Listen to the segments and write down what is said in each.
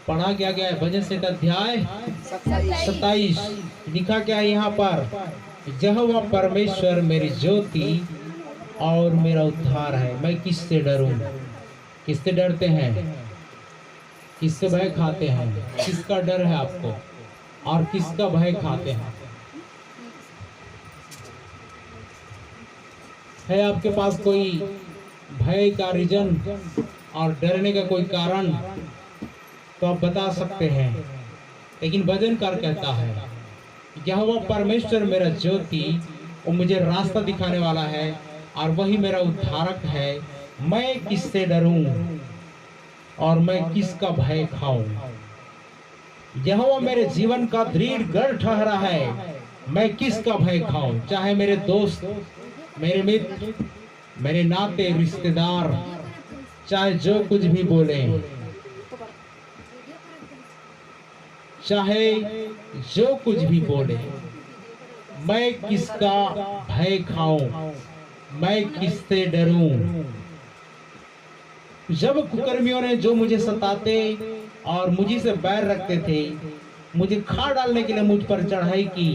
पढ़ा क्या गया है? भजन संहिता अध्याय 27 लिखा क्या है यहाँ पर? यहोवा परमेश्वर मेरी ज्योति और मेरा उद्धार है, मैं किससे डरूं? किससे डरते हैं? किससे भय खाते हैं? किसका डर है आपको और किसका भय खाते हैं? है आपके पास कोई भय का रीजन और डरने का कोई कारण? तो आप बता सकते हैं। लेकिन भजनकार कहता है यहोवा परमेश्वर मेरा ज्योति, वो मुझे रास्ता दिखाने वाला है और वही मेरा उद्धारक है। मैं किससे डरूं और मैं किसका भय खाऊं? यहोवा मेरे जीवन का दृढ़ गढ़ ठहरा है, मैं किसका भय खाऊं? चाहे मेरे दोस्त, मेरे मित्र, मेरे नाते रिश्तेदार, चाहे जो कुछ भी बोले, चाहे जो कुछ भी बोले, मैं किसका भय खाऊं? मैं किससे डरूं? जब कुकर्मियों ने जो मुझे सताते और मुझे से बैर रखते थे, मुझे खा डालने के लिए मुझ पर चढ़ाई की,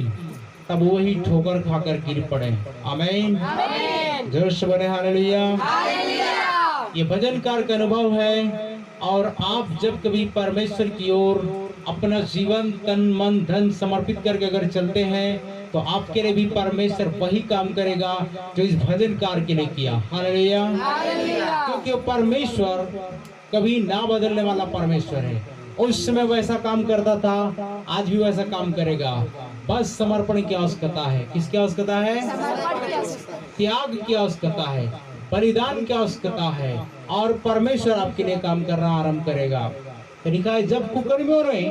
तब वही ठोकर खाकर गिर पड़े। आमीन। जोर से बोले हालेलुया। ये भजनकार का अनुभव है। और आप जब कभी परमेश्वर की ओर अपना जीवन तन मन धन समर्पित करके अगर चलते हैं तो आपके लिए भी परमेश्वर वही काम करेगा जो इस भजनकार के लिए किया। हालेलुया। क्योंकि परमेश्वर कभी ना बदलने वाला परमेश्वर है। उस समय वैसा काम करता था, आज भी वैसा काम करेगा। बस समर्पण की आवश्यकता है। किसकी आवश्यकता है? त्याग की आवश्यकता है, बलिदान की आवश्यकता है, और परमेश्वर आपके लिए काम करना आरंभ करेगा। तो लिखा है जब कुकर्मियों ने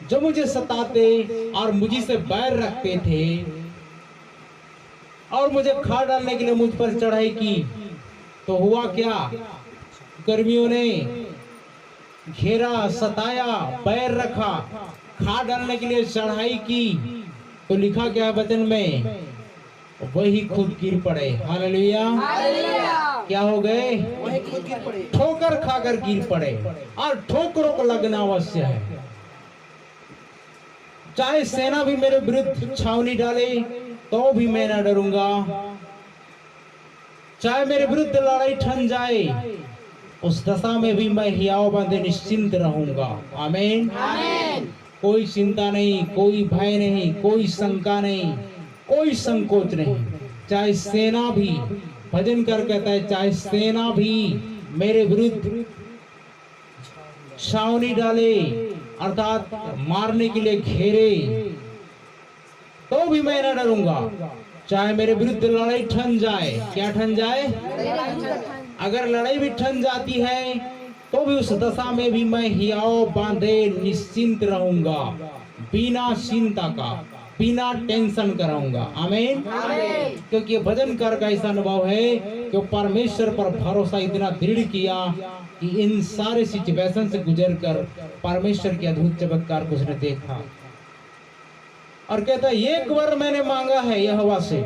जो मुझे सताते और मुझे से बैर रखते थे और मुझे खा डालने के लिए मुझ पर चढ़ाई की, तो हुआ क्या? कुकर्मियों ने घेरा, सताया, बैर रखा, खा डालने के लिए चढ़ाई की, तो लिखा क्या है वचन में? वही खुद गिर पड़े। हालेलुया। क्या हो गए? ठोकर खाकर गिर पड़े। और ठोकरों को लगना अवश्य है। चाहे सेना भी मेरे विरुद्ध छावनी डाले तो भी मैं न डरूंगा। चाहे मेरे विरुद्ध लड़ाई ठन जाए, उस दशा में भी मैं हियाव बांधे निश्चिंत रहूंगा। आमीन। कोई चिंता नहीं, कोई भय नहीं, कोई शंका नहीं, कोई संकोच नहीं। चाहे सेना भी, भजन कर कहता है, चाहे सेना भी मेरे विरुद्ध छावनी डाले अर्थात मारने के लिए घेरे, तो भी मैं न डरूंगा। चाहे मेरे विरुद्ध लड़ाई ठन जाए। क्या ठन जाए? अगर लड़ाई भी ठन जाती है तो भी उस दशा में भी मैं हियाव बांधे निश्चिंत रहूंगा, बिना चिंता का, बिना टेंशन कराऊंगा। आमीन। क्योंकि भजनकार का ऐसा अनुभव है कि परमेश्वर पर भरोसा इतना दृढ़ किया कि इन सारे सिचुएशन से गुजरकर परमेश्वर के अद्भुत चमत्कार को उसने देखा। और कहता है एक बार मैंने मांगा है यहोवा से,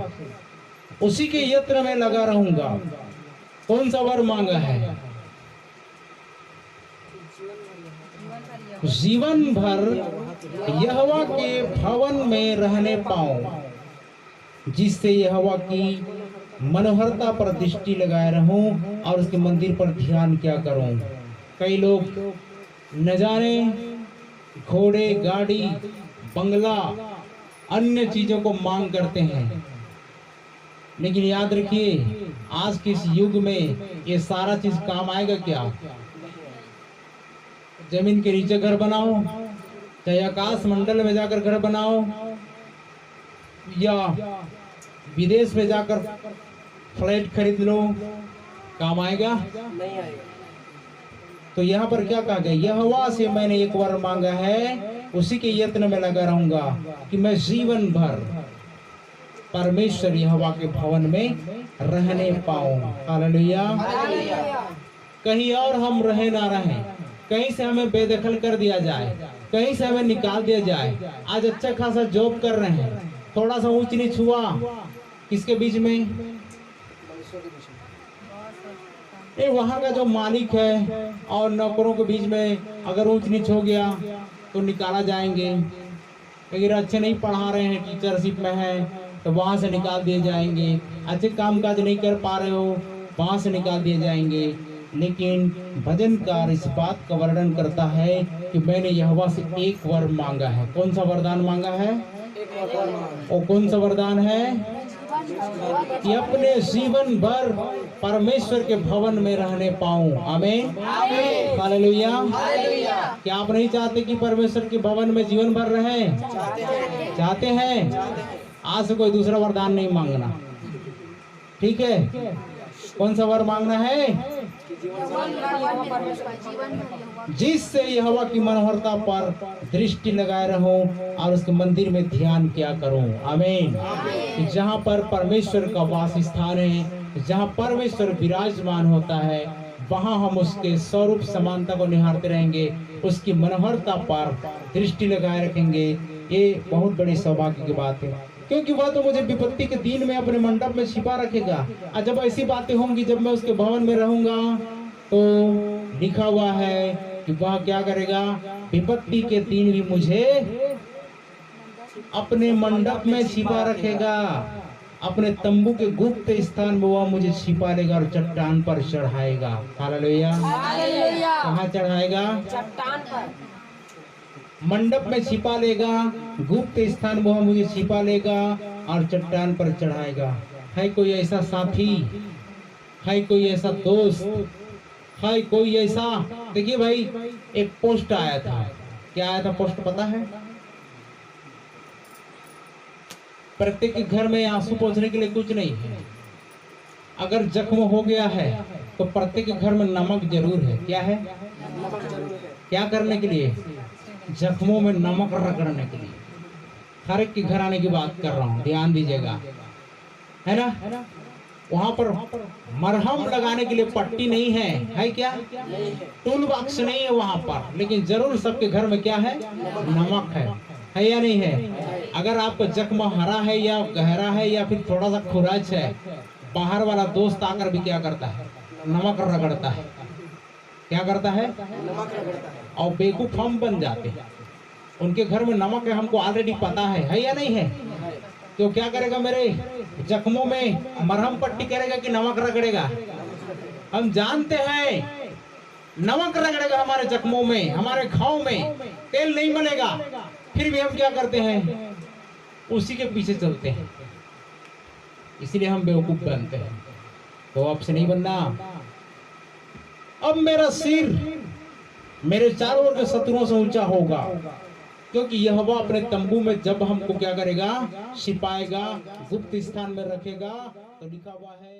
उसी के यत्न में लगा रहूंगा। कौन सा वर मांगा है? जीवन भर यहोवा के भवन में रहने पाऊं, जिससे यहोवा की मनोहरता पर दृष्टि लगाए रहूं और उसके मंदिर पर ध्यान क्या करूं। कई लोग न जाने घोड़े, गाड़ी, बंगला, अन्य चीजों को मांग करते हैं, लेकिन याद रखिए आज के इस युग में ये सारा चीज काम आएगा क्या? जमीन के नीचे घर बनाओ, चाहे आकाश मंडल में जाकर घर बनाओ, या विदेश में जाकर फ्लैट खरीद लो, काम आएगा? नहीं आएगा। तो यहाँ पर क्या कहा गया? यहोवा से मैंने एक बार मांगा है, उसी के यत्न में लगा रहूंगा कि मैं जीवन भर परमेश्वर यहोवा के भवन में रहने पाऊं। हालेलुया। कहीं और हम रहे ना रहें, कहीं से हमें बेदखल कर दिया जाए, कहीं से हमें निकाल दिया जाए। आज अच्छा खासा जॉब कर रहे हैं, थोड़ा सा ऊंच नीच हुआ, किसके बीच में? ये वहाँ का जो मालिक है और नौकरों के बीच में अगर ऊंच नीच हो गया तो निकाला जाएंगे। अगर अच्छे नहीं पढ़ा रहे हैं, टीचरशिप में है, तो वहाँ से निकाल दिए जाएंगे। अच्छे कामकाज नहीं कर पा रहे हो, वहाँ से निकाल दिए जाएंगे। लेकिन भजनकार इस बात का वर्णन करता है कि मैंने यहोवा से एक वर मांगा है। कौन सा वरदान मांगा है? और कौन सा वरदान है? कि अपने जीवन भर परमेश्वर के भवन में रहने पाऊं। आमीन, हालेलुया। क्या आप नहीं चाहते कि परमेश्वर के भवन में जीवन भर रहे? चाहते हैं? आज से कोई दूसरा वरदान नहीं मांगना, ठीक है? कौन सा वर मांगना है? जिससे यहोवा की मनोहरता पर दृष्टि लगाए रहूं और उसके मंदिर में ध्यान किया करूं। आमीन। जहां पर परमेश्वर का वास स्थान है, जहां परमेश्वर विराजमान होता है, वहां हम उसके स्वरूप समानता को निहारते रहेंगे, उसकी मनोहरता पर दृष्टि लगाए रखेंगे। ये बहुत बड़ी सौभाग्य की बात है, क्योंकि वह तो मुझे विपत्ति के दिन में अपने मंडप में छिपा रखेगा। और जब ऐसी बातें होंगी, जब मैं उसके भवन में रहूंगा, तो लिखा हुआ है कि वह क्या करेगा? विपत्ति के दिन भी मुझे अपने मंडप में छिपा रखेगा। अपने तंबू के गुप्त स्थान में वह मुझे छिपा लेगा और चट्टान पर चढ़ाएगा। हालेलुया। कहाँ चढ़ाएगा? चट्टान पर। मंडप में छिपा लेगा, गुप्त स्थान में वह मुझे छिपा लेगा और चट्टान पर चढ़ाएगा। है कोई ऐसा साथी? है कोई ऐसा दोस्त? है कोई ऐसा? देखिए भाई, एक पोस्ट आया था। क्या आया था पोस्ट पता है? प्रत्येक के घर में आंसू पोंछने के लिए कुछ नहीं है। अगर जख्म हो गया है तो प्रत्येक के घर में नमक जरूर है। क्या है? क्या करने के लिए? जख्मों में नमक रगड़ने के लिए। हर एक के घर आने की बात कर रहा हूँ, ध्यान दीजिएगा, है ना? वहां पर मरहम लगाने के लिए पट्टी नहीं है, है क्या? टूल बॉक्स नहीं है वहां पर, लेकिन जरूर सबके घर में क्या है? नमक है या नहीं है? अगर आपका जख्म हरा है या गहरा है या फिर थोड़ा सा खुराच है, बाहर वाला दोस्त आकर भी क्या करता है? नमक रगड़ता है। क्या करता है? और बेवकूफ हम बन जाते हैं। उनके घर में नमक है, हमको ऑलरेडी पता है या नहीं है? तो क्या करेगा? मेरे जख्मों में मरहम पट्टी करेगा कि नमक रगड़ेगा? हम जानते हैं नमक रगड़ेगा हमारे जख्मों में, हमारे घाव में तेल नहीं मलेगा। फिर भी हम क्या करते हैं? उसी के पीछे चलते हैं। इसलिए हम बेवकूफ बनते हैं। तो आपसे नहीं बनना। अब मेरा सिर मेरे चारों ओर के शत्रुओं से ऊंचा होगा, क्योंकि यहोवा अपने तंबू में जब हमको क्या करेगा? छिपाएगा, गुप्त स्थान में रखेगा। तो लिखा हुआ है